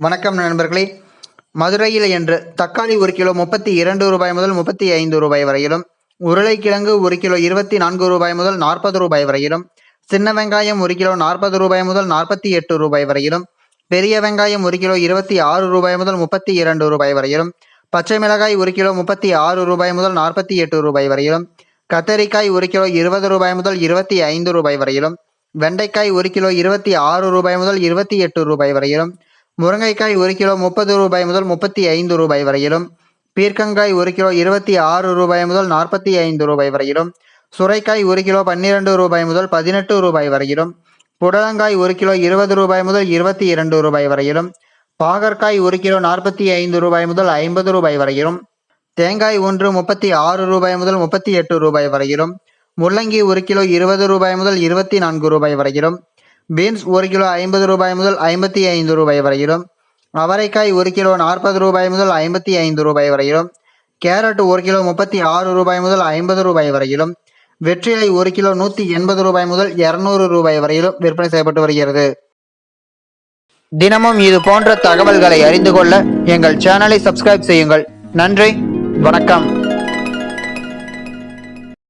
வணக்கம் நண்பர்களே. மதுரையில் இன்று தக்காளி 1 கிலோ 32 ரூபாய் முதல் 35 ரூபாய் வரையிலும், உருளைக்கிழங்கு 1 கிலோ 24 ரூபாய் முதல் 40 ரூபாய் வரையிலும், சின்ன வெங்காயம் 1 கிலோ 40 ரூபாய் முதல் 48 ரூபாய் வரையிலும், பெரிய வெங்காயம் 1 கிலோ 26 ரூபாய் முதல் 32 ரூபாய் வரையிலும், பச்சை மிளகாய் 1 கிலோ 36 ரூபாய் முதல் 48 ரூபாய் வரையிலும், கத்தரிக்காய் 1 கிலோ 20 ரூபாய் முதல் 25 ரூபாய் வரையிலும், வெண்டைக்காய் 1 கிலோ 26 ரூபாய் முதல் 28 ரூபாய் வரையிலும், முருங்கைக்காய் 1 கிலோ 30 ரூபாய் முதல் 35 ரூபாய் வரையிலும், பீர்க்கங்காய் 1 கிலோ 26 ரூபாய் முதல் 45 ரூபாய் வரையிலும், சுரைக்காய் 1 கிலோ 12 ரூபாய் முதல் 18 ரூபாய் வரையிலும், புடலங்காய் 1 கிலோ 20 ரூபாய் முதல் 22 ரூபாய் வரையிலும், பாகற்காய் 1 கிலோ 45 ரூபாய் முதல் 50 ரூபாய் வரையிலும், தேங்காய் 1 36 ரூபாய் முதல் 38 ரூபாய் வரையிலும், முள்ளங்கி 1 கிலோ 20 ரூபாய் முதல் 24 ரூபாய் வரையிலும், பீன்ஸ் 1 கிலோ 50 ரூபாய் முதல் 55 ரூபாய் வரையிலும், அவரைக்காய் 1 கிலோ 40 ரூபாய் முதல் 55 ரூபாய் வரையிலும், கேரட் 1 கிலோ 36 ரூபாய் முதல் 50 ரூபாய் வரையிலும், வெற்றிலை 1 கிலோ 180 ரூபாய் முதல் 200 ரூபாய் வரையிலும் விற்பனை செய்யப்பட்டு வருகிறது. தினமும் இது போன்ற தகவல்களை அறிந்து கொள்ள எங்கள் சேனலை சப்ஸ்கிரைப் செய்யுங்கள். நன்றி, வணக்கம்.